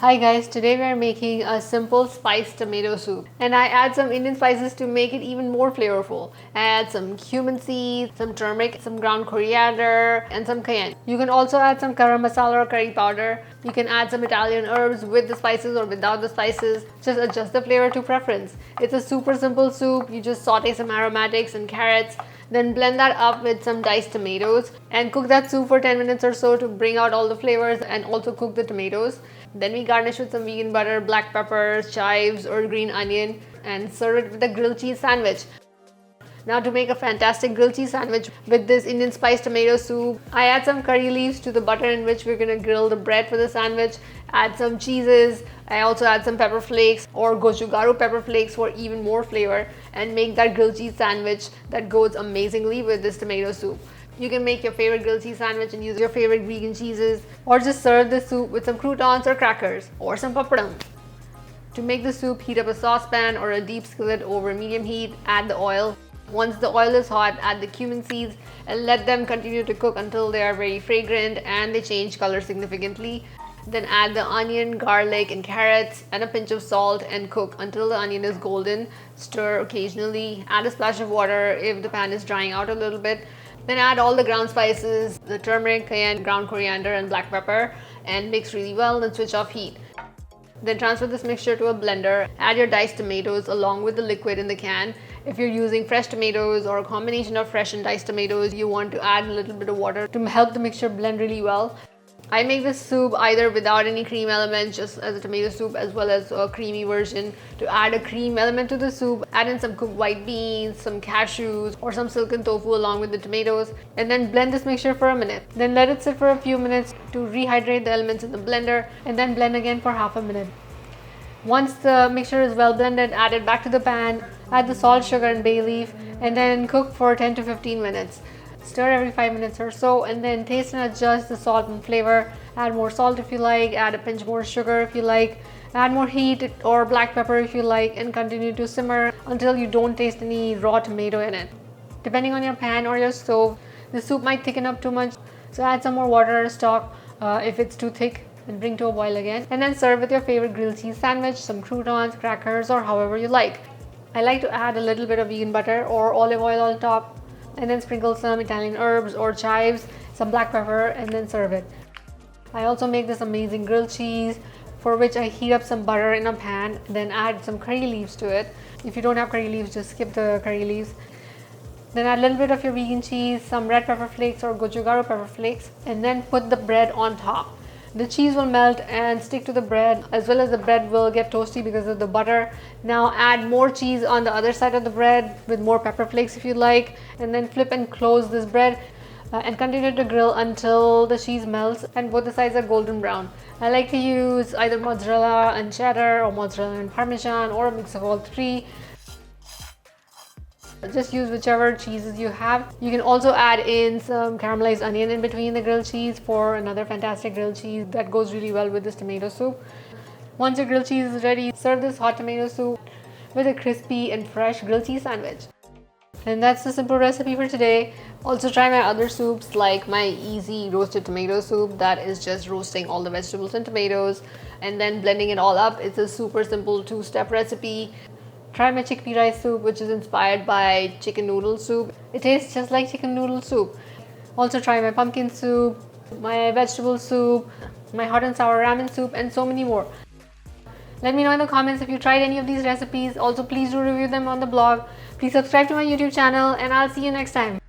Hi guys, today we are making a simple spiced tomato soup and I add some Indian spices to make it even more flavorful. I add some cumin seeds, some turmeric, some ground coriander and some cayenne. You can also add some garam masala or curry powder. You can add some Italian herbs with the spices or without the spices. Just adjust the flavor to preference. It's a super simple soup. You just saute some aromatics and carrots, then blend that up with some diced tomatoes and cook that soup for 10 minutes or so to bring out all the flavors and also cook the tomatoes. Then we garnish with some vegan butter, black peppers, chives or green onion and serve it with a grilled cheese sandwich. Now to make a fantastic grilled cheese sandwich with this Indian spiced tomato soup, I add some curry leaves to the butter in which we're going to grill the bread for the sandwich, add some cheeses, I also add some pepper flakes or gochugaru pepper flakes for even more flavor and make that grilled cheese sandwich that goes amazingly with this tomato soup. You can make your favorite grilled cheese sandwich and use your favorite vegan cheeses or just serve the soup with some croutons or crackers or some papadum. To make the soup, heat up a saucepan or a deep skillet over medium heat, add the oil. Once the oil is hot, add the cumin seeds and let them continue to cook until they are very fragrant and they change color significantly. Then add the onion, garlic and carrots and a pinch of salt and cook until the onion is golden. Stir occasionally, add a splash of water if the pan is drying out a little bit. Then add all the ground spices, the turmeric, cayenne, ground coriander and black pepper and mix really well, then switch off heat. Then transfer this mixture to a blender. Add your diced tomatoes along with the liquid in the can. If you're using fresh tomatoes or a combination of fresh and diced tomatoes, you want to add a little bit of water to help the mixture blend really well. I make this soup either without any cream elements, just as a tomato soup, as well as a creamy version. To add a cream element to the soup, add in some cooked white beans, some cashews or some silken tofu along with the tomatoes and then blend this mixture for a minute. Then let it sit for a few minutes to rehydrate the elements in the blender and then blend again for half a minute. Once the mixture is well blended, add it back to the pan, add the salt, sugar and bay leaf and then cook for 10 to 15 minutes. Stir every 5 minutes or so and then taste and adjust the salt and flavor. Add more salt if you like, add a pinch more sugar if you like, add more heat or black pepper if you like and continue to simmer until you don't taste any raw tomato in it. Depending on your pan or your stove, the soup might thicken up too much, so add some more water or stock if it's too thick and bring to a boil again and then serve with your favorite grilled cheese sandwich, some croutons, crackers or however you like. I like to add a little bit of vegan butter or olive oil on top and then sprinkle some Italian herbs or chives, some black pepper and then serve it. I also make this amazing grilled cheese for which I heat up some butter in a pan, then add some curry leaves to it. If you don't have curry leaves, just skip the curry leaves. Then add a little bit of your vegan cheese, some red pepper flakes or gochugaru pepper flakes and then put the bread on top. The cheese will melt and stick to the bread as well as the bread will get toasty because of the butter. Now add more cheese on the other side of the bread with more pepper flakes if you like and then flip and close this bread and continue to grill until the cheese melts and both the sides are golden brown. I like to use either mozzarella and cheddar or mozzarella and parmesan or a mix of all three. Just use whichever cheeses you have. You can also add in some caramelized onion in between the grilled cheese for another fantastic grilled cheese that goes really well with this tomato soup. Once your grilled cheese is ready, serve this hot tomato soup with a crispy and fresh grilled cheese sandwich. And that's the simple recipe for today. Also try my other soups like my easy roasted tomato soup that is just roasting all the vegetables and tomatoes and then blending it all up. It's a super simple 2-step recipe. Try my chickpea rice soup which is inspired by chicken noodle soup. It tastes just like chicken noodle soup. Also try my pumpkin soup, my vegetable soup, my hot and sour ramen soup and so many more. Let me know in the comments if you tried any of these recipes. Also please do review them on the blog. Please subscribe to my YouTube channel and I'll see you next time.